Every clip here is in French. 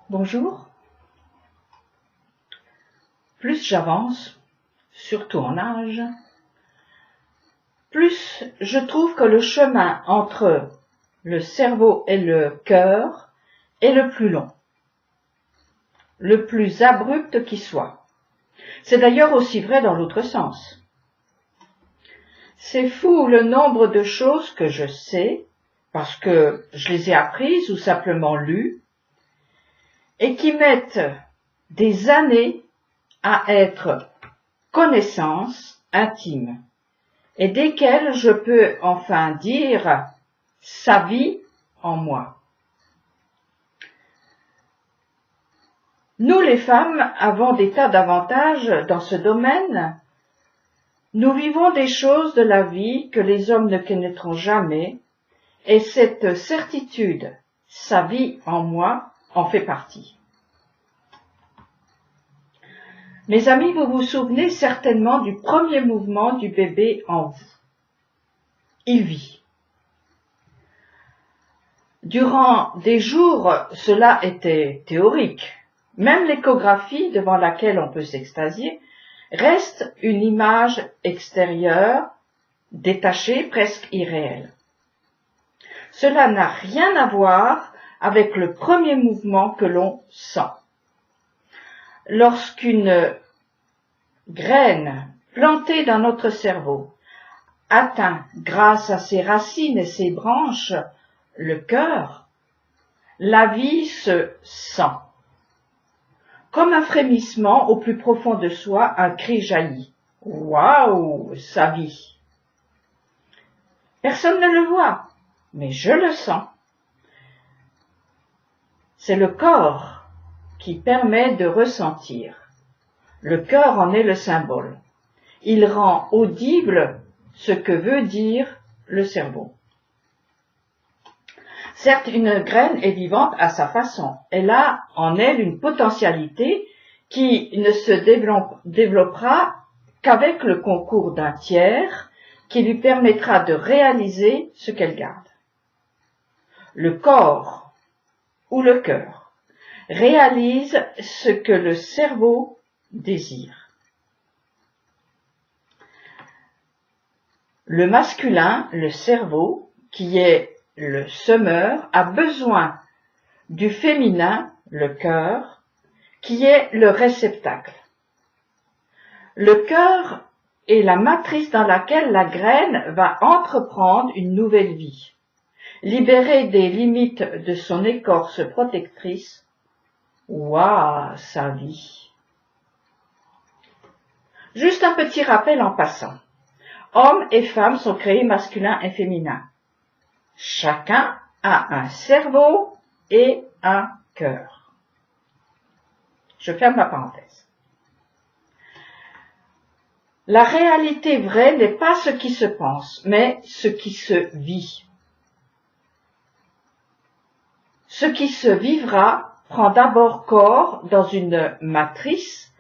Bonjour. Plus j'avance, surtout en âge, plus je trouve que le chemin entre le cerveau et le cœur est le plus long, le plus abrupt qui soit. C'est d'ailleurs aussi vrai dans l'autre sens. C'est fou le nombre de choses que je sais, parce que je les ai apprises ou simplement lues, et qui mettent des années à être connaissances intimes, et desquelles je peux enfin dire « ça vit en moi ». Nous les femmes avons des tas d'avantages dans ce domaine. Nous vivons des choses de la vie que les hommes ne connaîtront jamais, et cette certitude « ça vit en moi » en fait partie. Mes amis, vous vous souvenez certainement du premier mouvement du bébé en vous. Il vit. Durant des jours, cela était théorique. Même l'échographie devant laquelle on peut s'extasier reste une image extérieure, détachée, presque irréelle. Cela n'a rien à voir avec le premier mouvement que l'on sent. Lorsqu'une graine plantée dans notre cerveau atteint, grâce à ses racines et ses branches, le cœur, la vie se sent. Comme un frémissement au plus profond de soi, un cri jaillit. Waouh, ça vit. Personne ne le voit, mais je le sens. C'est le corps qui permet de ressentir. Le cœur en est le symbole. Il rend audible ce que veut dire le cerveau. Certes, une graine est vivante à sa façon. Elle a en elle une potentialité qui ne se développera qu'avec le concours d'un tiers qui lui permettra de réaliser ce qu'elle garde. Le corps ou le cœur réalise ce que le cerveau désire. Le masculin, le cerveau, qui est le semeur, a besoin du féminin, le cœur, qui est le réceptacle. Le cœur est la matrice dans laquelle la graine va entreprendre une nouvelle vie. Libérée des limites de son écorce protectrice, waouh, ça vit. Juste un petit rappel en passant. Hommes et femmes sont créés masculins et féminins. Chacun a un cerveau et un cœur. Je ferme la parenthèse. La réalité vraie n'est pas ce qui se pense, mais ce qui se vit. Ce qui se vivra prend d'abord corps dans une matrice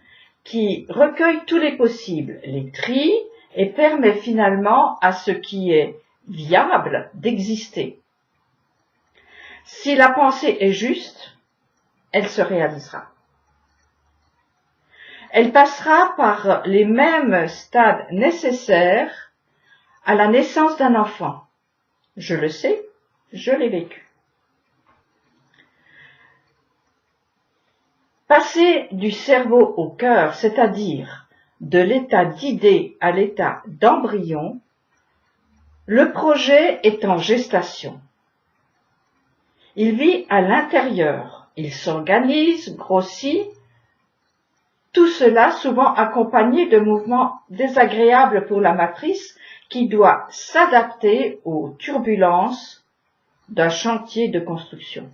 qui recueille tous les possibles, les trie et permet finalement à ce qui est viable d'exister. Si la pensée est juste, elle se réalisera. Elle passera par les mêmes stades nécessaires à la naissance d'un enfant. Je le sais, je l'ai vécu. Passer du cerveau au cœur, c'est-à-dire de l'état d'idée à l'état d'embryon, le projet est en gestation. Il vit à l'intérieur, il s'organise, grossit, tout cela souvent accompagné de mouvements désagréables pour la matrice qui doit s'adapter aux turbulences d'un chantier de construction.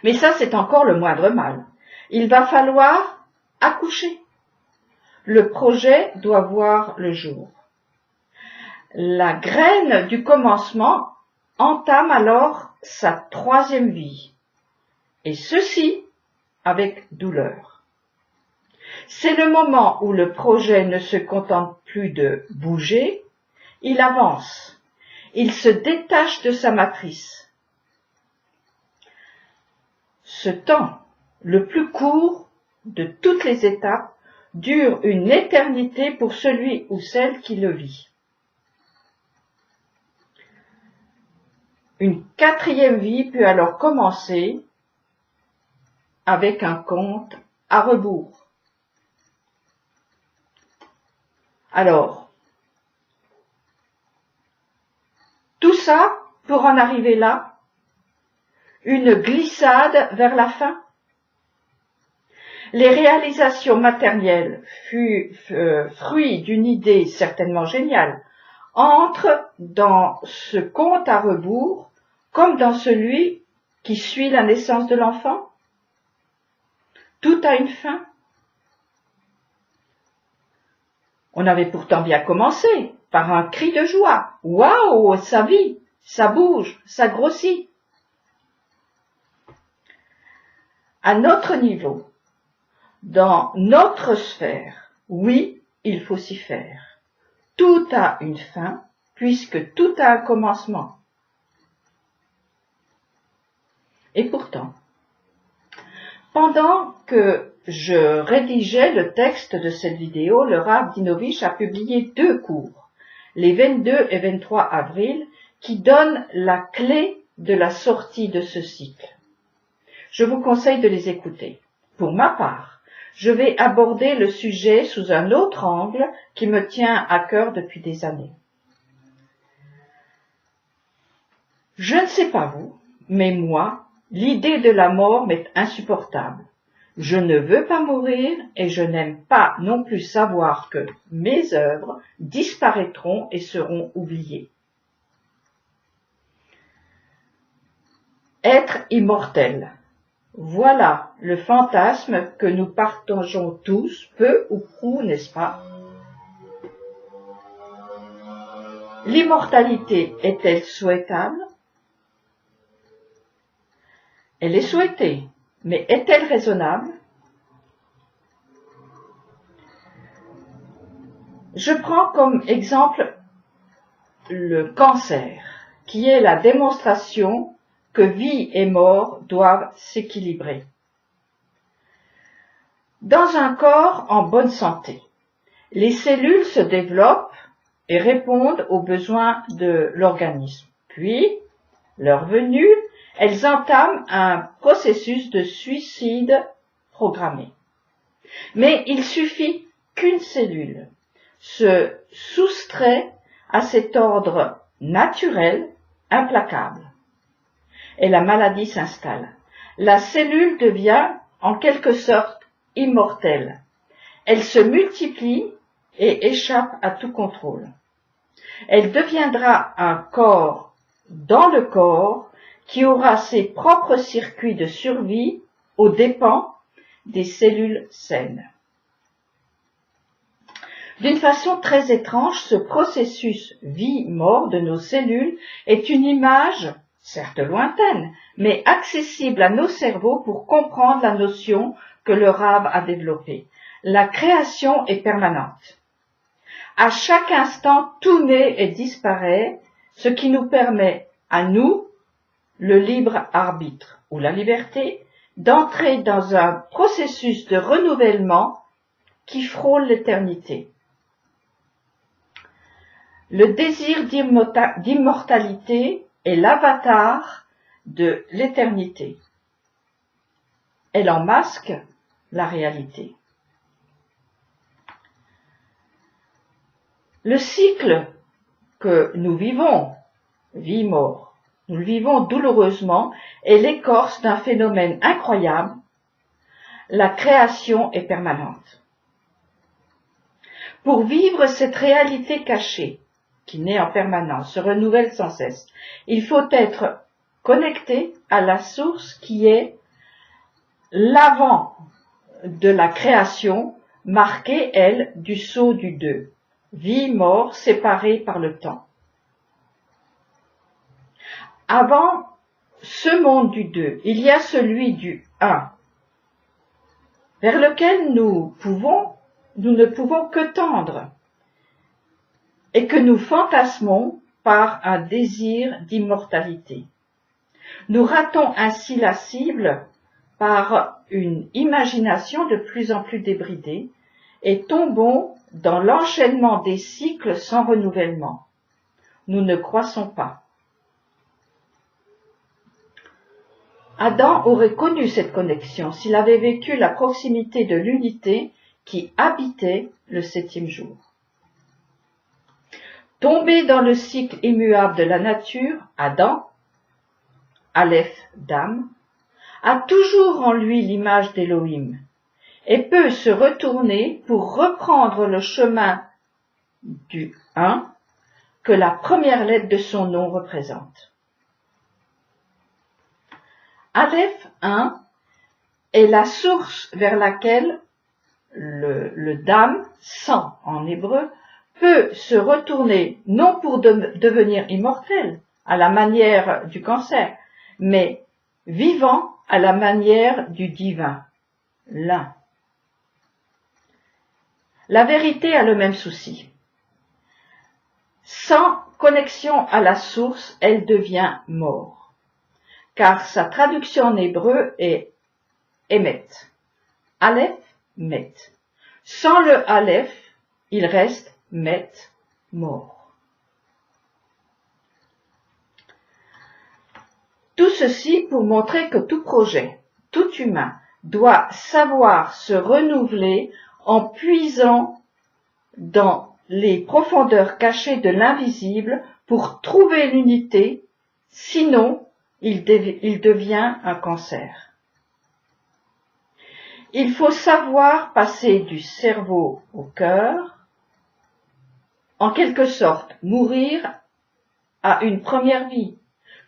Mais ça, c'est encore le moindre mal. Il va falloir accoucher. Le projet doit voir le jour. La graine du commencement entame alors sa troisième vie, et ceci avec douleur. C'est le moment où le projet ne se contente plus de bouger, il avance, il se détache de sa matrice. Ce temps, le plus court de toutes les étapes, dure une éternité pour celui ou celle qui le vit. Une quatrième vie peut alors commencer avec un compte à rebours. Alors, tout ça pour en arriver là, une glissade vers la fin. Les réalisations matérielles, fruits d'une idée certainement géniale, entrent dans ce compte à rebours comme dans celui qui suit la naissance de l'enfant. Tout a une fin. On avait pourtant bien commencé par un cri de joie. Waouh, ça vit, ça bouge, ça grossit. À notre niveau, dans notre sphère, oui, il faut s'y faire. Tout a une fin, puisque tout a un commencement. Et pourtant, pendant que je rédigeais le texte de cette vidéo, le Rav Dinovich a publié 2 cours, les 22 et 23 avril, qui donnent la clé de la sortie de ce cycle. Je vous conseille de les écouter. Pour ma part, je vais aborder le sujet sous un autre angle qui me tient à cœur depuis des années. Je ne sais pas vous, mais moi, l'idée de la mort m'est insupportable. Je ne veux pas mourir et je n'aime pas non plus savoir que mes œuvres disparaîtront et seront oubliées. Être immortel. Voilà le fantasme que nous partageons tous, peu ou prou, n'est-ce pas? L'immortalité est-elle souhaitable? Elle est souhaitée, mais est-elle raisonnable? Je prends comme exemple le cancer, qui est la démonstration que vie et mort doivent s'équilibrer. Dans un corps en bonne santé, les cellules se développent et répondent aux besoins de l'organisme. Puis, leur venue, elles entament un processus de suicide programmé. Mais il suffit qu'une cellule se soustrait à cet ordre naturel, implacable, et la maladie s'installe. La cellule devient en quelque sorte immortelle. Elle se multiplie et échappe à tout contrôle. Elle deviendra un corps dans le corps qui aura ses propres circuits de survie aux dépens des cellules saines. D'une façon très étrange, ce processus vie-mort de nos cellules est une image, certes lointaine, mais accessible à nos cerveaux pour comprendre la notion que le Rav a développée. La création est permanente. À chaque instant, tout naît et disparaît, ce qui nous permet à nous, le libre arbitre ou la liberté, d'entrer dans un processus de renouvellement qui frôle l'éternité. Le désir d'immortalité est l'avatar de l'éternité. Elle en masque la réalité. Le cycle que nous vivons, vie-mort, nous le vivons douloureusement, est l'écorce d'un phénomène incroyable. La création est permanente. Pour vivre cette réalité cachée, qui naît en permanence, se renouvelle sans cesse, il faut être connecté à la source qui est l'avant de la création, marquée, elle, du sceau du deux. Vie, mort, séparée par le temps. Avant ce monde du deux, il y a celui du un, vers lequel nous ne pouvons que tendre, et que nous fantasmons par un désir d'immortalité. Nous ratons ainsi la cible par une imagination de plus en plus débridée et tombons dans l'enchaînement des cycles sans renouvellement. Nous ne croissons pas. Adam aurait connu cette connexion s'il avait vécu la proximité de l'unité qui habitait le septième jour. Tombé dans le cycle immuable de la nature, Adam, Aleph d'âme, a toujours en lui l'image d'Élohim et peut se retourner pour reprendre le chemin du 1 que la première lettre de son nom représente. Aleph 1 est la source vers laquelle le dam, sang en hébreu, peut se retourner non pour devenir immortel à la manière du cancer, mais vivant à la manière du divin, l'un. La vérité a le même souci. Sans connexion à la source, elle devient mort, car sa traduction en hébreu est Emet, Aleph, Met. Sans le Aleph, il reste Met, mort. Tout ceci pour montrer que tout projet, tout humain, doit savoir se renouveler en puisant dans les profondeurs cachées de l'invisible pour trouver l'unité, sinon il devient un cancer. Il faut savoir passer du cerveau au cœur, en quelque sorte mourir à une première vie,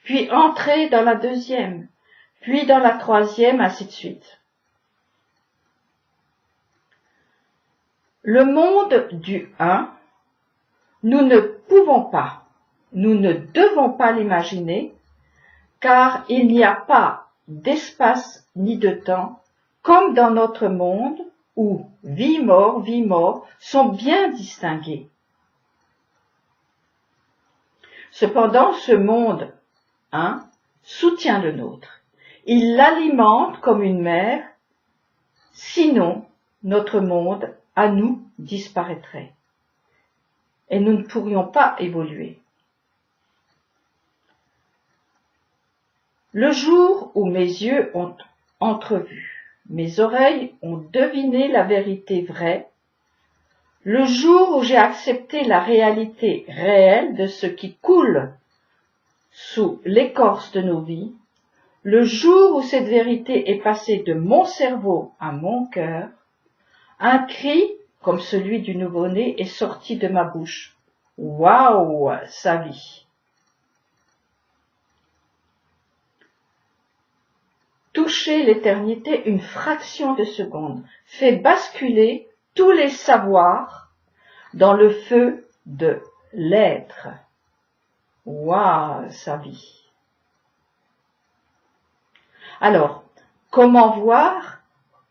puis entrer dans la deuxième, puis dans la troisième, ainsi de suite. Le monde du 1, nous ne pouvons pas, nous ne devons pas l'imaginer, car il n'y a pas d'espace ni de temps, comme dans notre monde où vie-mort sont bien distingués. Cependant, ce monde 1 soutient le nôtre. Il l'alimente comme une mère, sinon notre monde à nous disparaîtrait et nous ne pourrions pas évoluer. Le jour où mes yeux ont entrevu, mes oreilles ont deviné la vérité vraie, le jour où j'ai accepté la réalité réelle de ce qui coule sous l'écorce de nos vies, le jour où cette vérité est passée de mon cerveau à mon cœur, un cri, comme celui du nouveau-né, est sorti de ma bouche. Waouh, sa vie! Toucher l'éternité une fraction de seconde fait basculer tous les savoirs dans le feu de l'être. Waouh, sa vie! Alors, comment voir?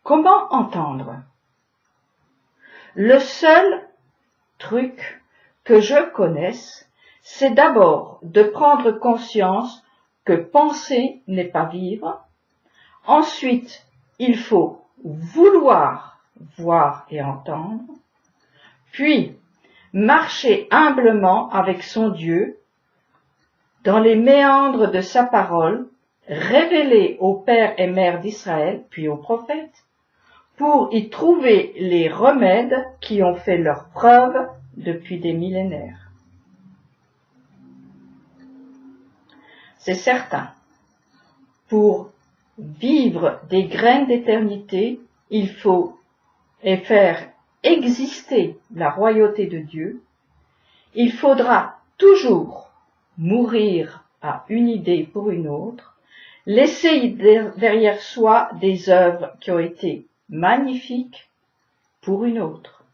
Comment entendre? Le seul truc que je connaisse, c'est d'abord de prendre conscience que penser n'est pas vivre. Ensuite, il faut vouloir voir et entendre. Puis, marcher humblement avec son Dieu dans les méandres de sa parole, révélée aux pères et mères d'Israël, puis aux prophètes, pour y trouver les remèdes qui ont fait leur preuve depuis des millénaires. C'est certain, pour vivre des graines d'éternité, il faut faire exister la royauté de Dieu. Il faudra toujours mourir à une idée pour une autre, laisser derrière soi des œuvres qui ont été magnifiques pour une autre.